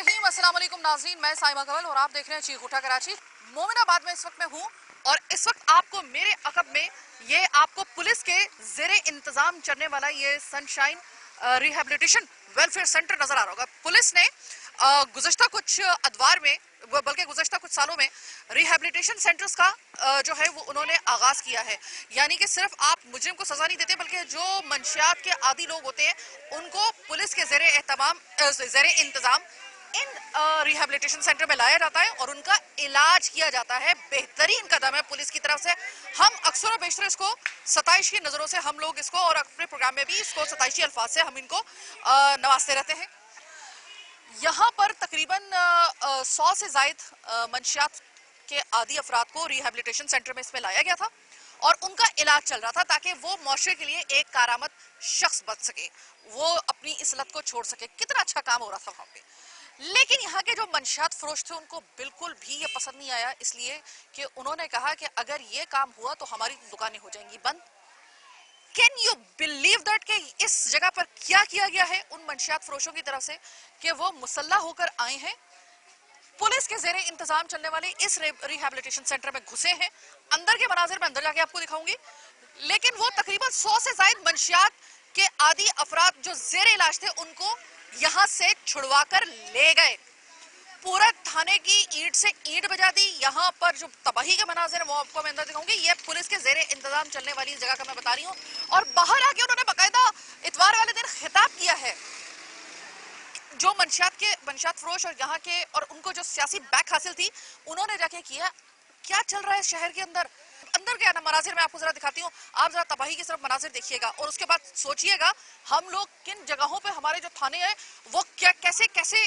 रहीम अस्सलाम वालेकुम नाज़रीन, मैं साइमा कवल और आप देख रहे हैं चीख उठा कराची। मोमिनाबाद में इस वक्त मैं हूँ और इस वक्त आपको मेरे अकब में ये आपको पुलिस के ज़ेरे इंतज़ाम चलने वाला ये सनशाइन रिहेबिलिटेशन वेलफेयर सेंटर नजर आ रहा होगा। पुलिस ने गुज़श्ता कुछ अदवार में बल्कि गुज़श्ता कुछ सालों में रिहेबिलिटेशन सेंटर्स का जो है वो उन्होंने आगाज किया है। यानी कि सिर्फ आप मुजरिम को सजा नहीं देते बल्कि जो मंशियात के आदी लोग होते हैं उनको पुलिस के ज़ेरे इंतज़ाम इन रिहेबिलिटेशन सेंटर में लाया जाता है और उनका इलाज किया जाता है। बेहतरीन कदम है पुलिस की तरफ से। हम अक्सर और बेशतर इसको सताइश की नज़रों से हम लोग इसको और अपने प्रोग्राम में भी इसको सताइशी अल्फाज से हम इनको नवाजते रहते हैं। यहाँ पर तकरीबन 100 से जायद मंशियात के आदी अफराद को रिहेबिलिटेशन सेंटर में इसमें लाया गया था और उनका इलाज चल रहा था ताकि वो मुआशरे के लिए एक कारामद शख्स बन सके, वो अपनी इस लत को छोड़ सके। कितना अच्छा काम हो रहा था वहाँ पे। लेकिन यहाँ के जो मंशियात फरोश थे उनको बिल्कुल भी ये पसंद नहीं आया, इसलिए कि उन्होंने कहा कि अगर ये काम हुआ तो हमारी दुकानें हो जाएंगी बंद। कैन यू बिलीव दैट कि इस जगह पर क्या किया गया है उन मंशियात फरोशों की तरफ से कि वो मुसल्ला होकर आए हैं, पुलिस के जेरे इंतजाम चलने वाले इस रिहेबिलिटेशन सेंटर में घुसे हैं। अंदर के मनाजिर में अंदर जाके आपको दिखाऊंगी, लेकिन वो तकरीबन 100 से ज्यादा मंशियात के आदी अफराद जो जेरे इलाज थे उनको यहाँ से छुड़वा कर ले गए। पूरा थाने की ईंट से ईंट बजा दी। यहाँ पर जो तबाही के मनाजिर है वो आपको मैं अंदर दिखाऊंगी। ये पुलिस के जेरे इंतजाम चलने वाली जगह का मैं बता रही हूँ और बाहर आके उन्होंने बाकायदा इतवार वाले दिन खिताब किया है जो मंशियात फरोश और यहाँ के और उनको जो सियासी बैक हासिल थी उन्होंने जाके किया। क्या चल रहा है शहर के अंदर, अंदर क्या ना मनाजिर मैं आपको जरा दिखाती हूँ। आप जरा तबाही की तरफ मनाजिर देखिएगा और उसके बाद सोचिएगा हम लोग किन जगहों पे हमारे जो थाने हैं वो क्या कैसे कैसे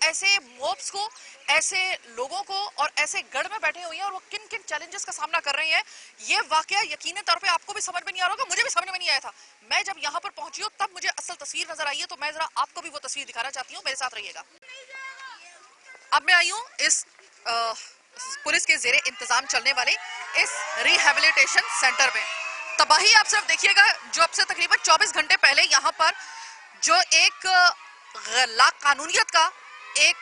ऐसे मॉब्स को, ऐसे लोगों को और ऐसे गढ़ में बैठे हुए हैं और वो किन किन चैलेंजेस का सामना कर रहे हैं। ये वाकया यकीनी तौर पे आपको भी समझ में नहीं आ रहा होगा, मुझे भी समझ में नहीं आया था। मैं जब यहाँ पर पहुंची हूँ तब मुझे असल तस्वीर नजर आई है, तो मैं जरा आपको भी वो तस्वीर दिखाना चाहती हूँ, मेरे साथ रहिएगा। अब मैं आई हूँ इस पुलिस के जेरे इंतजाम चलने वाले इस रिहेबिलिटेशन सेंटर में। तबाही आप सिर्फ देखिएगा। जो अब से तकरीबन 24 घंटे पहले यहाँ पर जो एक ला कानूनियत का एक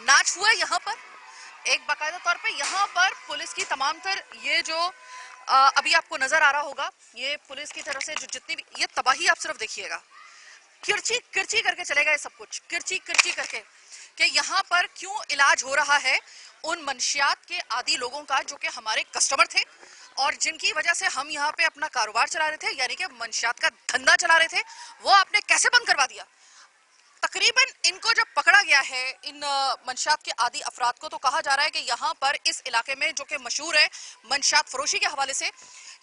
नाच हुआ यहाँ पर, एक बाकायदा तौर पे यहाँ पर पुलिस की तमाम तर ये जो अभी आपको नजर आ रहा होगा, ये पुलिस की तरफ से जो जितनी भी ये तबाही आप सिर्फ देखिएगा। किरची किरची करके चलेगा ये सब कुछ, किरची किरची करके कि यहाँ पर क्यों इलाज हो रहा है उन मंशियात के आदी लोगों का जो कि हमारे कस्टमर थे और जिनकी वजह से हम यहाँ पे अपना कारोबार चला रहे थे, यानी कि मंशियात का धंधा चला रहे थे। वो आपने कैसे बंद करवा दिया। तकरीबन इनको जब पकड़ा गया है इन मंशियात के आदी अफराद को, तो कहा जा रहा है कि यहाँ पर इस इलाके में जो कि मशहूर है मंशियात फरोशी के हवाले से,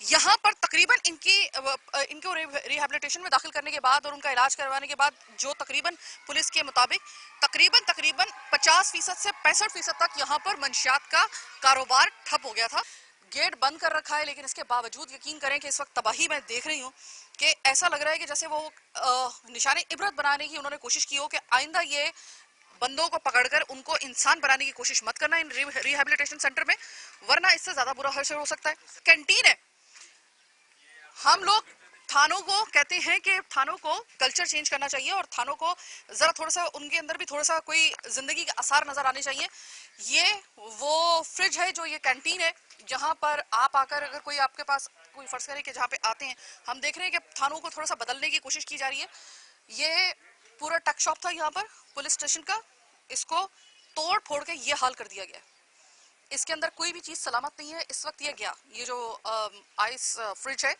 यहाँ पर तकरीबन इनको रिहेबिलिटेशन में दाखिल करने के बाद और उनका इलाज करवाने के बाद जो तकरीबन पुलिस के मुताबिक तकरीबन 50% से 65% तक यहाँ पर मंशियात का कारोबार ठप हो गया था। गेट बंद कर रखा है, लेकिन इसके बावजूद यकीन करें कि इस वक्त तबाही मैं देख रही हूँ कि ऐसा लग रहा है कि जैसे वो निशाने इबरत बनाने की उन्होंने कोशिश की हो कि आइंदा ये बंदों को पकड़कर उनको इंसान बनाने की कोशिश मत करना इन रिहेबिलिटेशन सेंटर में, वरना इससे ज्यादा बुरा हश्र हो सकता है। कैंटीन है। हम लोग थानों को कहते हैं कि थानों को कल्चर चेंज करना चाहिए और थानों को जरा थोड़ा सा उनके अंदर भी थोड़ा सा कोई जिंदगी के आसार नजर आने चाहिए। ये वो फ्रिज है जो ये कैंटीन है जहां पर आप आकर अगर कोई आपके पास कोई फर्ज करे कि जहाँ पे आते हैं, हम देख रहे हैं कि थानों को थोड़ा सा बदलने की कोशिश की जा रही है। ये पूरा टक शॉप था यहाँ पर पुलिस स्टेशन का, इसको तोड़ फोड़ के ये हाल कर दिया गया। इसके अंदर कोई भी चीज सलामत नहीं है। इस वक्त ये गया, ये जो आइस फ्रिज है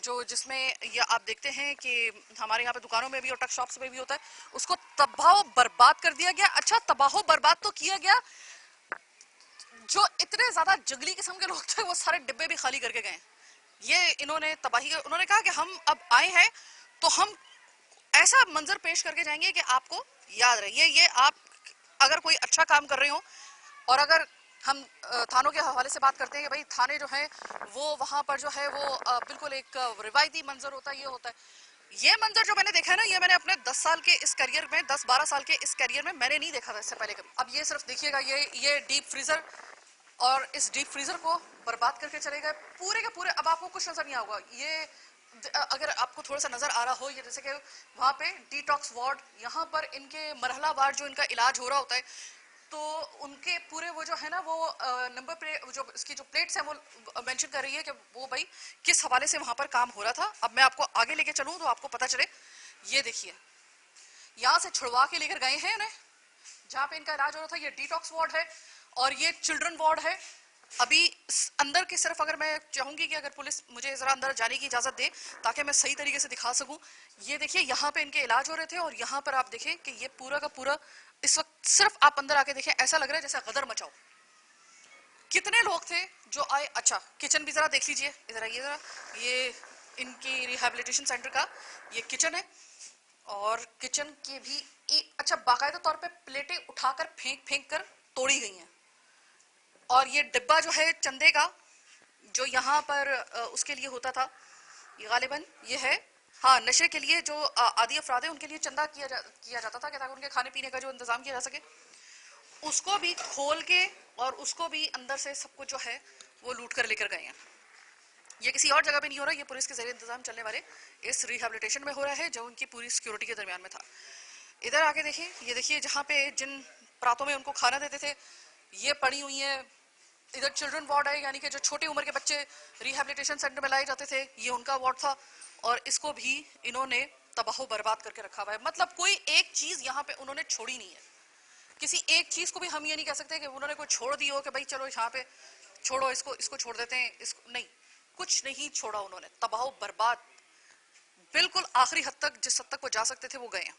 जो जिसमें ये आप देखते हैं कि हमारे यहाँ पे दुकानों में भी और टक शॉप्स में भी होता है, उसको तबाह बर्बाद कर दिया गया। अच्छा, तबाह बर्बाद तो किया गया, जो इतने ज्यादा जंगली किस्म के लोग थे वो सारे डिब्बे भी खाली करके गए। ये इन्होंने तबाही, उन्होंने कहा कि हम अब आए हैं तो हम ऐसा मंजर पेश करके जाएंगे कि आपको याद रहे। ये आप अगर कोई अच्छा काम कर रहे हो और अगर हम थानों के हवाले से बात करते हैं कि भाई थाने जो है वो वहां पर जो है वो बिल्कुल एक रिवायती मंजर होता है, ये होता है। ये मंजर जो मैंने देखा है ना, ये मैंने अपने 10 साल के इस करियर में, 10-12 साल के इस करियर में मैंने नहीं देखा था इससे पहले कभी। अब ये सिर्फ देखिएगा, ये डीप फ्रीजर और इस डीप फ्रीजर को बर्बाद करके चले गए पूरे के पूरे। अब आपको कुछ नजर नहीं आऊगा, ये अगर आपको थोड़ा सा नजर आ रहा हो, ये जैसे कि वहाँ पे डिटॉक्स वार्ड, यहाँ पर इनके मरहला वार जो इनका इलाज हो रहा होता है, तो उनके पूरे वो जो है ना वो नंबर प्लेट, जो इसकी जो प्लेट्स हैं वो मेंशन कर रही है कि वो भाई किस हवाले से वहां पर काम हो रहा था। अब मैं आपको आगे लेके चलूं तो आपको पता चले। ये देखिए, यहाँ से छुड़वा के लेकर गए हैं इन्हें, जहाँ पे इनका इलाज हो रहा था। ये डिटॉक्स वार्ड है और ये चिल्ड्रन वार्ड है। अभी अंदर की सिर्फ अगर मैं चाहूंगी कि अगर पुलिस मुझे जरा अंदर जाने की इजाजत दे ताकि मैं सही तरीके से दिखा सकूं। ये देखिए, यहाँ पे इनके इलाज हो रहे थे और यहाँ पर आप देखें कि ये पूरा का पूरा इस वक्त सिर्फ आप अंदर आके देखें, ऐसा लग रहा है जैसे गदर मचाओ। कितने लोग थे जो आए। अच्छा, किचन भी जरा देख लीजिए, इधर आइए जरा। ये इनकी रिहेबिलिटेशन सेंटर का ये किचन है और किचन के भी अच्छा बाकायदा तौर पे प्लेटें उठाकर फेंक फेंक कर तोड़ी गई हैं। और ये डिब्बा जो है चंदे का, जो यहाँ पर उसके लिए होता था, ये गालिबन ये है, हाँ, नशे के लिए जो आदि अफराद है उनके लिए चंदा किया जाता था कि ताकि उनके खाने पीने का जो इंतजाम किया जा सके। उसको भी खोल के और उसको भी अंदर से सब कुछ जो है वो लूट कर लेकर गए हैं। ये किसी और जगह पे नहीं हो रहा, ये पुलिस के जरिए इंतजाम चलने वाले इस रिहेबिलिटेशन में हो रहा है जो उनकी पूरी सिक्योरिटी के दरमियान में था। इधर आके देखिए, ये देखिए जहाँ पे जिन प्रातों में उनको खाना देते थे ये पड़ी हुई है। इधर चिल्ड्रन वार्ड है, यानी कि जो छोटी उम्र के बच्चे रिहेबिलिटेशन सेंटर में लाए जाते थे, ये उनका वार्ड था। और इसको भी इन्होंने तबाह बर्बाद करके रखा हुआ है। मतलब कोई एक चीज यहाँ पे उन्होंने छोड़ी नहीं है। किसी एक चीज को भी हम ये नहीं कह सकते कि उन्होंने कोई छोड़ दी हो कि भाई चलो यहाँ पे छोड़ो, इसको छोड़ देते हैं, इसको नहीं, कुछ नहीं छोड़ा उन्होंने। तबाह बर्बाद बिल्कुल आखिरी हद तक, जिस हद तक वो जा सकते थे वो गए हैं।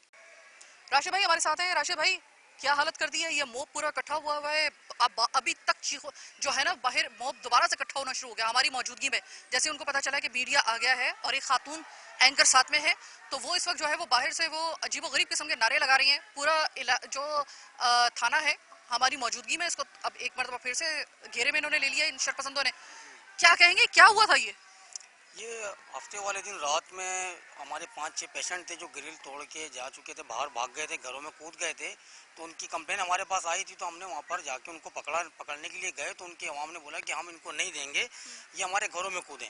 राशिद भाई हमारे साथ हैं। राशिद भाई, क्या हालत कर दी है, ये मोब पूरा इकट्ठा हुआ है। अब अभी तक चीखो जो है ना, बाहर मोब दोबारा से इकट्ठा होना शुरू हो गया हमारी मौजूदगी में। जैसे उनको पता चला कि मीडिया आ गया है और एक खातून एंकर साथ में है, तो वो इस वक्त जो है वो बाहर से वो अजीबोगरीब किस्म के नारे लगा रही हैं। पूरा जो थाना है हमारी मौजूदगी में, इसको अब एक मरतबा फिर से घेरे में इन्होंने ले लिया इन शरपसंदों ने। क्या कहेंगे, क्या हुआ था ये हफ्ते वाले दिन रात में हमारे 5-6 पेशेंट थे जो ग्रिल तोड़ के जा चुके थे, बाहर भाग गए थे, घरों में कूद गए थे। तो उनकी कंप्लेन हमारे पास आई थी, तो हमने वहाँ पर जाके उनको पकड़ने के लिए गए। तो उनके अवाम ने बोला कि हम इनको नहीं देंगे, ये हमारे घरों में कूदें।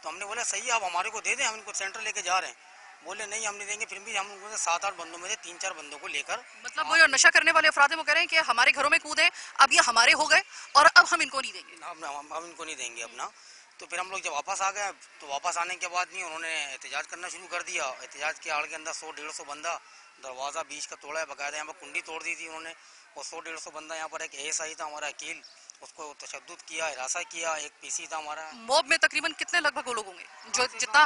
तो हमने बोला सही है, आप हमारे को दे दें, हम इनको सेंटर लेके जा रहे हैं। बोले नहीं, हम नहीं देंगे। फिर भी हम उनको 7-8 बंदों में से 3-4 बंदों को लेकर, मतलब वो जो नशा करने वाले अफराद हैं वो कह रहे हैं कि हमारे घरों में कूदे, अब ये हमारे हो गए और अब हम इनको नहीं देंगे। हम इनको नहीं देंगे अपना। तो फिर हम लोग जब वापस आ गए, तो वापस आने के बाद नहीं उन्होंने एहतजाज करना शुरू कर दिया। एहतजाज के आड़ के अंदर 100-150 बंदा, दरवाज़ा बीच का तोड़ा है बाकायदा, यहाँ पर कुंडी तोड़ दी थी उन्होंने। और 100-150 बंदा, यहाँ पर एक एएसआई था हमारा अकील, उसको तशद्दुद किया, हिरासा किया। एक पीसी था हमारा। मॉब में तकरीबन कितने लगभग वो लोग होंगे जो जितना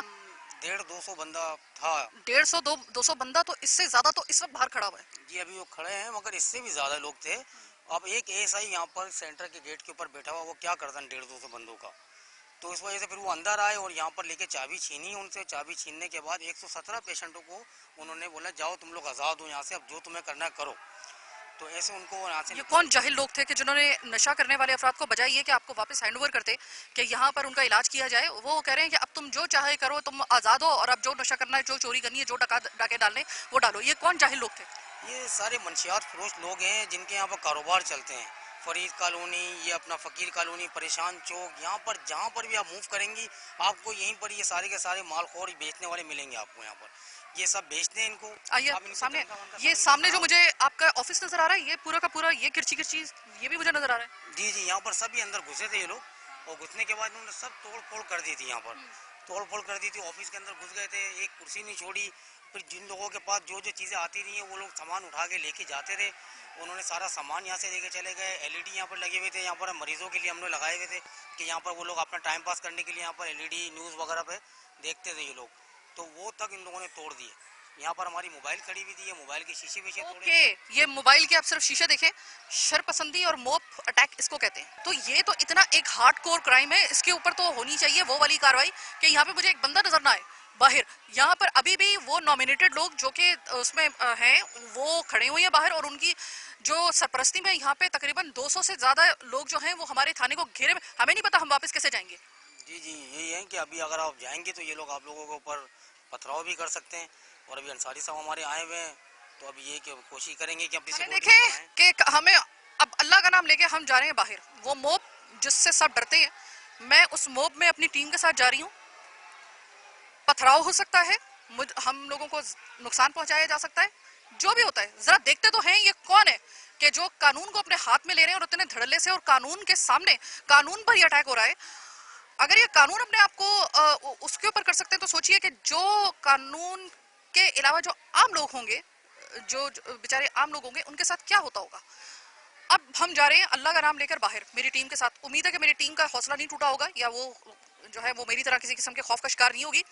150-200 बंदा था। 150-200 बंदा, तो इससे ज्यादा तो इस वक्त बाहर खड़ा हुआ है जी अभी वो खड़े हैं, मगर इससे भी ज़्यादा लोग थे। अब एक एएसआई यहाँ पर सेंटर के गेट के ऊपर बैठा हुआ, वो क्या करता है 150-200 बंदों का। तो इस वजह से फिर वो अंदर आए और यहाँ पर लेके चाबी छीनी उनसे। चाबी छीनने के बाद 117 पेशेंटों को उन्होंने बोला जाओ तुम लोग आज़ाद हो यहाँ से, अब जो तुम्हें करना है करो। तो ऐसे उनको यहाँ से। ये कौन जाहिल लोग थे कि जिन्होंने नशा करने वाले अफराद को बजाय ये कि आपको वापस हैंडओवर करते कि यहाँ पर उनका इलाज किया जाए, वो कह रहे हैं कि अब तुम जो चाहे करो, तुम आज़ाद हो और अब जो नशा करना है, जो चोरी करनी है, जो डाके डालने वो डालो। ये कौन जाहिल लोग थे? ये सारे मंशियात फरोश लोग हैं जिनके यहाँ पर कारोबार चलते हैं। फरीद कॉलोनी, ये अपना फ़कीर कॉलोनी, परेशान चौक, यहाँ पर जहाँ पर भी आप मूव करेंगी आपको यहीं पर ये सारे के सारे मालखोर बेचने वाले मिलेंगे आपको। यहाँ पर ये सब बेचते हैं इनको। आइए सामने, ये सामने जो मुझे आपका ऑफिस नजर आ रहा है, ये पूरा का पूरा ये किरची किरची ये भी मुझे नजर आ रहा है। जी जी, यहाँ पर सभी अंदर घुसे थे ये लोग, और घुसने के बाद उन्होंने सब तोड़ फोड़ कर दी थी। यहाँ पर तोड़ फोड़ कर दी थी, ऑफिस के अंदर घुस गए थे, एक कुर्सी नहीं छोड़ी। फिर जिन लोगों के पास जो जो चीज़ें आती रही हैं वो लोग सामान उठा के लेके जाते थे। उन्होंने सारा सामान यहाँ से लेके चले गए। एलईडी यहाँ पर लगे हुए थे, यहाँ पर मरीजों के लिए हमने लगाए हुए थे कि यहाँ पर वो लोग अपना टाइम पास करने के लिए यहाँ पर एलईडी न्यूज़ वगैरह पे देखते थे ये लोग। तो वो तक इन लोगों ने तोड़ दिए। यहाँ पर हमारी मोबाइल खड़ी हुई थी, ये मोबाइल के शीशे विशे तोड़े। ये मोबाइल के आप सिर्फ शीशे देखें, शरपसंदी और मोब अटैक इसको कहते हैं। तो ये तो इतना एक हार्डकोर क्राइम है, इसके ऊपर तो होनी चाहिए वो वाली कार्रवाई कि यहाँ पे मुझे एक बंदा नजर ना आए बाहर। यहाँ पर अभी भी वो नॉमिनेटेड लोग जो कि उसमें हैं वो खड़े हुए हैं बाहर, और उनकी जो सरपरस्ती में यहाँ पे तकरीबन 200 से ज्यादा लोग जो हैं वो हमारे थाने को घेरे में। हमें नहीं पता हम वापस कैसे जाएंगे। जी जी, यही है कि अभी अगर आप जाएंगे तो ये लोग आप लोगों के ऊपर पथराव भी कर सकते हैं। और अभी अंसारी साहब हमारे आए हुए हैं, तो अभी ये कि कोशिश करेंगे कि अपनी देखे कि हमें अब अल्लाह का नाम लेके हम जा रहे हैं बाहर। वो मोब जिससे सब डरते हैं, मैं उस मोब में अपनी टीम के साथ जा रही हूँ पथराव हो सकता है, हम लोगों को नुकसान पहुंचाया जा सकता है, जो भी होता है। जरा देखते तो हैं ये कौन है कि जो कानून को अपने हाथ में ले रहे हैं और उतने धड़ल्ले से, और कानून के सामने कानून पर ही अटैक हो रहा है। अगर ये कानून अपने आप को उसके ऊपर कर सकते हैं तो सोचिए कि जो कानून के अलावा जो आम लोग होंगे, जो बेचारे आम लोग होंगे, उनके साथ क्या होता होगा। अब हम जा रहे हैं अल्लाह का नाम लेकर बाहर मेरी टीम के साथ। उम्मीद है कि मेरी टीम का हौसला नहीं टूटा होगा, या वो जो है वो मेरी तरह किसी किस्म के खौफ का शिकार नहीं होगी।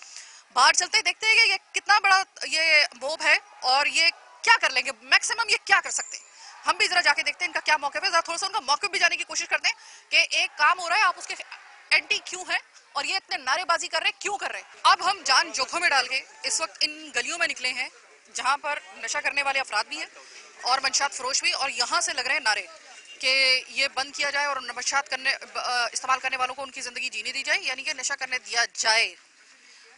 बाहर चलते ही देखते हैं कि ये कितना बड़ा ये मोब है और ये क्या कर लेंगे, मैक्सिमम ये क्या कर सकते हैं। हम भी जरा जाके देखते हैं इनका क्या मौके पे, जरा थोड़ा सा उनका मौके भी जाने की कोशिश करते हैं कि एक काम हो रहा है, आप उसके एंटी क्यों है और ये इतने नारेबाजी कर रहे हैं, क्यों कर रहे हैं। अब हम जान जोखों में डाल के इस वक्त इन गलियों में निकले हैं जहां पर नशा करने वाले अफराद भी हैं और मंशात फरोश भी, और यहाँ से लग रहे हैं नारे कि ये बंद किया जाए और नशात करने इस्तेमाल करने वालों को उनकी जिंदगी जीने दी जाए, यानी कि नशा करने दिया जाए,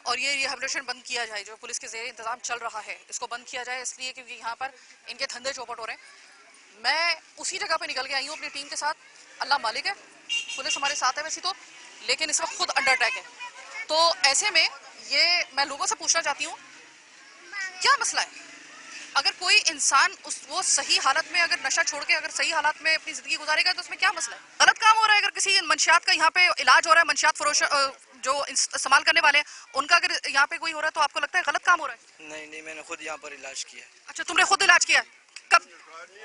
और ये रिहेबिलिटेशन बंद किया जाए। जो पुलिस के ज़ेरे इंतजाम चल रहा है इसको बंद किया जाए, इसलिए क्योंकि यहाँ पर इनके धंधे चौपट हो रहे हैं। मैं उसी जगह पे निकल के आई हूँ अपनी टीम के साथ। अल्लाह मालिक है, पुलिस हमारे साथ है वैसे तो, लेकिन इस वक्त खुद अंडर अटैक है। तो ऐसे में ये मैं लोगों से पूछना चाहती हूँ क्या मसला है। अगर कोई इंसान वो सही हालत में अगर नशा छोड़ के अगर सही हालत में अपनी जिंदगी गुजारेगा तो उसमें क्या मसला है। गलत काम हो रहा है, अगर किसी मंशियात का यहाँ पे इलाज हो रहा है, मंशियात फरोश जो इस्तेमाल करने वाले हैं उनका अगर यहाँ पे कोई हो रहा है तो आपको लगता है गलत काम हो रहा है। नहीं, मैंने खुद यहाँ पर इलाज किया है। अच्छा, तुमने खुद इलाज किया, कब?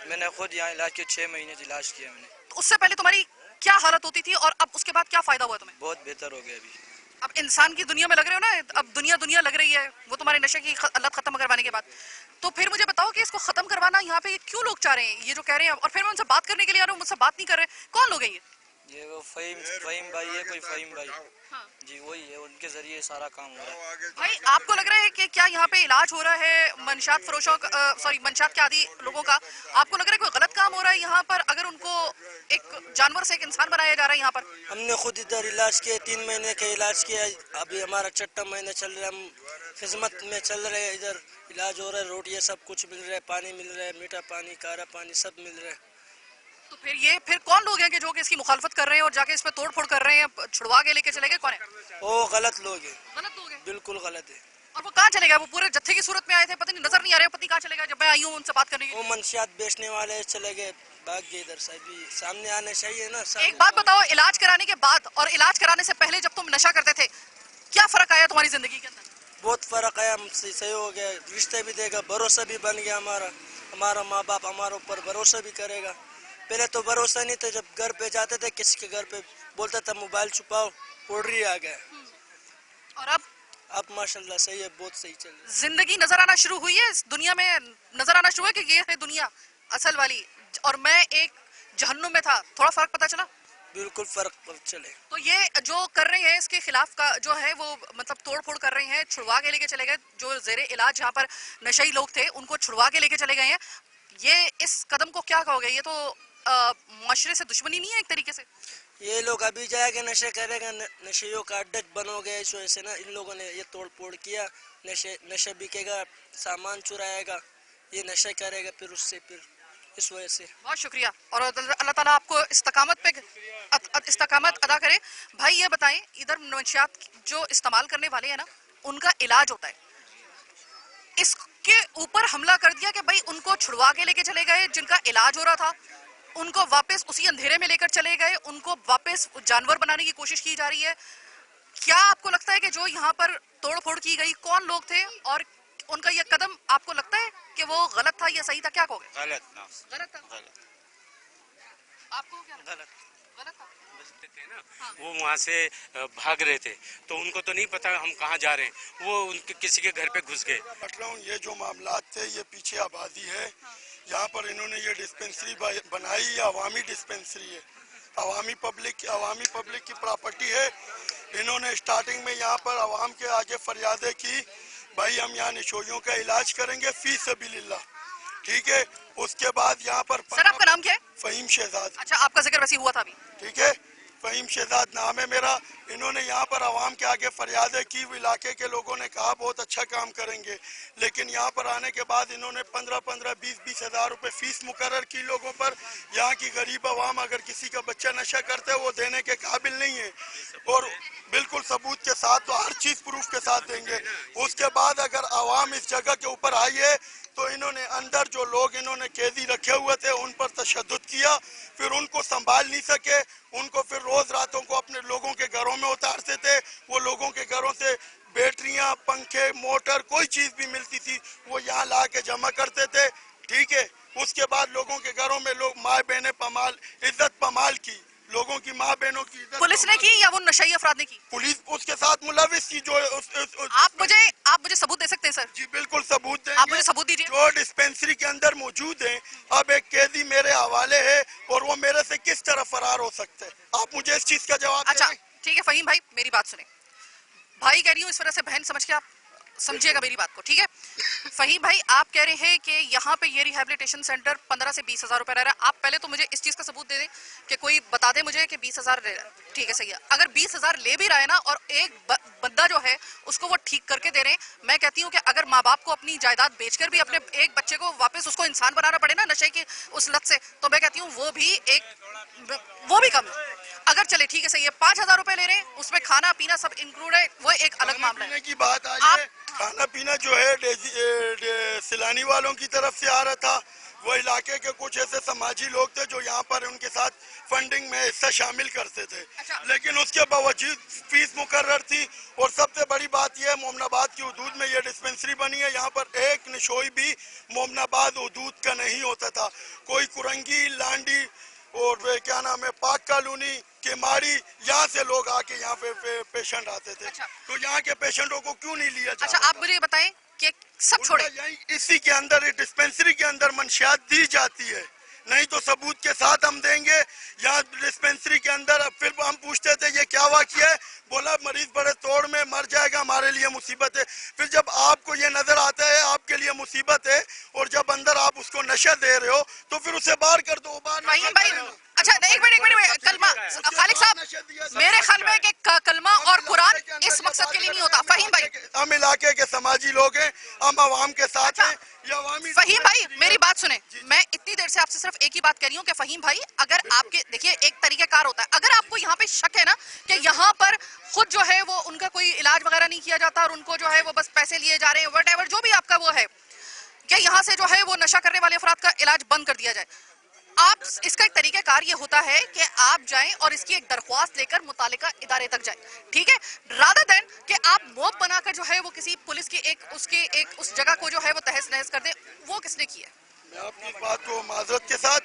मैंने खुद यहाँ इलाज किया, 6 महीने इलाज किया मैंने। तो उससे पहले तुम्हारी क्या हालत होती थी और अब उसके बाद क्या फायदा हुआ तुम्हें? बहुत बेहतर हो गया अभी। अब इंसान की दुनिया में लग रहे हो ना, अब दुनिया लग रही है वो तुम्हारे नशे की लत खत्म करवाने के बाद। तो फिर मुझे बताओ कि इसको खत्म करवाना यहाँ पे क्यों लोग चाह रहे हैं, ये जो कह रहे हैं। और फिर मैं उनसे बात करने के लिए आ रहा हूँ, मुझसे बात नहीं कर रहे। कौन लोग हैं ये वो फहीम भाई है, कोई फहीम भाई। हाँ। जी वही है, उनके जरिए सारा काम हो रहा है। भाई आपको लग रहा है कि क्या यहाँ पे इलाज हो रहा है मंशात फरोशों सॉरी मंशात के आदि लोगों का, आपको लग रहा है कोई गलत काम हो रहा है यहाँ पर, अगर उनको एक जानवर से एक इंसान बनाया जा रहा है यहाँ पर? हमने खुद इधर इलाज किया, 3 महीने का इलाज किया। अभी हमारा 6वां महीना चल रहा है, हम खिदमत में चल रहे हैं। इधर इलाज हो रहा है, रोटियाँ सब कुछ मिल रहा है, पानी मिल रहा है, मीठा पानी, कारा पानी सब मिल रहा है। तो फिर कौन लोग हैं कि जो कि इसकी मुखालफत कर रहे हैं और जाके इसमें तोड़ फोड़ कर रहे हैं, छुड़वा के लेके चले गए, कौन है? वो गलत लोग हैं। गलत लोग हैं, बिल्कुल गलत है। और वो कहाँ चले गए? वो पूरे जत्थे की सूरत में आए थे, पता नहीं नजर नहीं आ रहे, पता नहीं कहाँ चले गए। जब मैं आई हूँ उनसे बात करने के वो मंशियात बेचने वाले चले गए, भाग गए इधर से। अभी सामने आने चाहिए ना। एक बात बताओ, इलाज कराने के बाद और इलाज कराने से पहले जब तुम नशा करते थे क्या फर्क आया तुम्हारी जिंदगी के अंदर? बहुत फर्क आया, सही हो गया, रिश्ते भी देगा, भरोसा भी बन गया हमारा माँ बाप हमारे ऊपर भरोसा भी करेगा। पहले तो भरोसा नहीं था, जब घर पे जाते थे किसी के घर पे बोलता था मोबाइल छुपाओ, पोड्री आ गया। और अब माशाल्लाह सही है, बहुत सही चल रहा है। जिंदगी नजर आना शुरू हुई है, इस दुनिया में नजर आना शुरू है कि ये है दुनिया असल वाली, और मैं एक जहन्नुम में था। थोड़ा फर्क पता चला? बिल्कुल फर्क चले। तो ये जो कर रहे हैं इसके खिलाफ का जो है वो मतलब तोड़ फोड़ कर रहे हैं, छुड़वा के लेके चले गए। जो जेरे इलाज जहाँ पर नशई लोग थे उनको छुड़वा के लेके चले गए हैं। ये इस कदम को क्या कहोगे? ये तो माशरे से दुश्मनी नहीं है एक तरीके से? ये लोग अभी जाएगा नशे करेगा, नशेयों का अड्डा बन हो गया इस वजह से ना। इन लोगों ने ये तोड़ फोड़ किया, नशे बिकेगा, सामान चुराएगा, ये नशे करेगा, फिर उससे फिर इस वजह से। बहुत शुक्रिया, और अल्लाह ताला आपको इस्तकामत अदा करे। भाई ये बताएं, इधर मंशियात जो इस्तेमाल करने वाले हैं ना, उनका इलाज होता है, इसके ऊपर हमला कर दिया कि भाई उनको छुड़वा के लेके चले गए, जिनका इलाज हो रहा था उनको वापस उसी अंधेरे में लेकर चले गए, उनको वापस जानवर बनाने की कोशिश की जा रही है। क्या आपको लगता है कि जो यहाँ पर तोड़ फोड़ की गई, कौन लोग थे और उनका ये कदम आपको लगता है कि वो गलत था या सही था? क्या कहोगे? गलत था। गलत था। आपको क्या लगता है? गलत था। थे ना, वो वहाँ से भाग रहे थे, तो उनको तो नहीं पता हम कहाँ जा रहे हैं, वो उनके किसी के घर पे घुस गए। ये जो मामलात थे ये पीछे आबादी है, यहाँ पर इन्होंने ये डिस्पेंसरी बनाई, ये अवामी डिस्पेंसरी है, अवामी पब्लिक की प्रॉपर्टी है। इन्होंने स्टार्टिंग में यहाँ पर अवाम के आगे फरियादें की, भाई हम यहाँ नशोइयों का इलाज करेंगे फी सबीलिल्लाह, ठीक है। उसके बाद यहाँ पर सर आपका नाम क्या है? फहीम शहजाद। अच्छा, आपका जिक्र वैसे हुआ था अभी, ठीक है। फ़हीम शहजाद नाम है मेरा। इन्होंने यहाँ पर आवाम के आगे फरियादें की, इलाके के लोगों ने कहा बहुत अच्छा काम करेंगे, लेकिन यहाँ पर आने के बाद इन्होंने 15-15, 20-20 हज़ार रुपये फ़ीस मुकर्रर की लोगों पर। यहाँ की गरीब आवाम अगर किसी का बच्चा नशा करता है वो देने के काबिल नहीं है, और बिल्कुल सबूत के साथ, तो हर चीज़ प्रूफ के साथ देंगे। उसके बाद अगर आवाम इस जगह के ऊपर आई है तो इन्होंने अंदर जो लोग इन्होंने कैदी रखे हुए थे उन पर तशद्दुद किया, फिर उनको संभाल नहीं सके, उनको फिर रोज रातों को अपने लोगों के घरों में उतारते थे। वो लोगों के घरों से बैटरियां, पंखे, मोटर, कोई चीज भी मिलती थी वो यहाँ ला के जमा करते थे। ठीक है, उसके बाद लोगों के घरों में लोग माँ बहने पमाल, इज्जत पमाल की, लोगों की माँ बहनों की इज्जत पुलिस ने की या वो नशाई अफराद ने की? पुलिस उसके साथ मुलविस थी। जो आप मुझे सबूत दे सकते हैं सर? जी बिल्कुल सबूत आप मुझे देंगे। सबूत दीजिए। जो डिस्पेंसरी के अंदर मौजूद हैं, अब एक कैदी मेरे हवाले है और वो मेरे से किस तरह फरार हो सकते हैं, आप मुझे इस चीज का जवाब अच्छा दें। ठीक है फ़हीम भाई, मेरी बात सुने। भाई कह रही हूँ इस वजह से बहन समझ के आप समझिएगा मेरी बात को, ठीक है? फ़हीम भाई आप कह रहे हैं कि यहाँ पे ये रिहैबिलिटेशन सेंटर 15 से 20 हज़ार रुपए रह रहा है। आप पहले तो मुझे इस चीज़ का सबूत दे दें कि कोई बता दे मुझे कि 20 हज़ार ले रहा है। ठीक है, सही है। अगर 20 हज़ार ले भी रहा है ना और एक बंदा जो है उसको वो ठीक करके दे रहे हैं, मैं कहती हूँ कि अगर माँ बाप को अपनी जायदाद बेचकर भी अपने एक बच्चे को वापस उसको इंसान बनाना पड़े ना नशे की उस लत से, तो मैं कहती हूँ वो भी कम है। अगर चले ठीक है सही है, 5 हज़ार रुपए ले रहे हैं, उसमें खाना पीना सब इंक्लूड है, वो एक अलग मामला है। की बात आई है, खाना पीना जो है सिलानी वालों की तरफ से आ रहा था। वो इलाके के कुछ ऐसे समाजी लोग थे जो यहाँ पर उनके साथ फंडिंग में हिस्सा शामिल करते थे, लेकिन उसके बावजूद फीस मुकर्रर थी। और सबसे बड़ी बात यह है, मोमनाबाद की हदूद में ये डिस्पेंसरी बनी है, यहाँ पर एक नशोई भी मोमनाबाद हदूद का नहीं होता था। कोई कुरंगी, लांडी और वे क्या नाम है, पाक कॉलोनी, केमाड़ी, यहाँ से लोग आके यहाँ पे पेशेंट आते थे। तो यहाँ के पेशेंटों को क्यों नहीं लिया जाता? अच्छा आप मुझे बताएं कि सब छोड़े, यही इसी के अंदर डिस्पेंसरी के अंदर मंशियात दी जाती है, नहीं तो सबूत के साथ हम देंगे। यहाँ डिस्पेंसरी के अंदर फिर हम पूछते थे ये क्या वाक़या है, बोला मरीज बड़े तोड़ में मर जाएगा, हमारे लिए मुसीबत है। फिर जब आपको ये नजर आता है आपके लिए मुसीबत है और जब अंदर आप उसको नशा दे रहे हो तो फिर उसे बाहर कर दो। फ़हीम भाई अच्छा एक मिनट कलमा खालिक साहब, मेरे ख्याल में कि कलमा और कुरान इस मकसद के लिए नहीं होता। फ़हीम भाई हम इलाके के समाजी लोग हैं, हम आवाम के साथ हैं। फ़हीम भाई मेरी बात सुने, मैं इतनी देर से आपसे सिर्फ एक ही बात कह रही हूँ कि फ़हीम भाई अगर आपके देखिए एक तरीक़ेकार होता है, अगर आपको यहाँ पे शक है ना कि यहाँ पर खुद जो है वो उनका कोई इलाज वगैरह नहीं किया जाता और उनको जो है वो बस पैसे लिए जा रहे हैं, व्हाटएवर जो भी आपका वो है, कि यहाँ से जो है वो नशा करने वाले अफराद का इलाज बंद कर दिया जाए, आप इसका एक तरीक़ाकार ये होता है कि आप जाएं और इसकी एक दरख्वास्त लेकर मुतालिका इदारे तक जाएं, ठीक है, रादर देन कि आप मॉब बनाकर जो है वो किसी पुलिस की उस जगह को जो है वो तहस नहस कर दे। वो किसने किया? मैं आपकी इस बात को माजरत के साथ,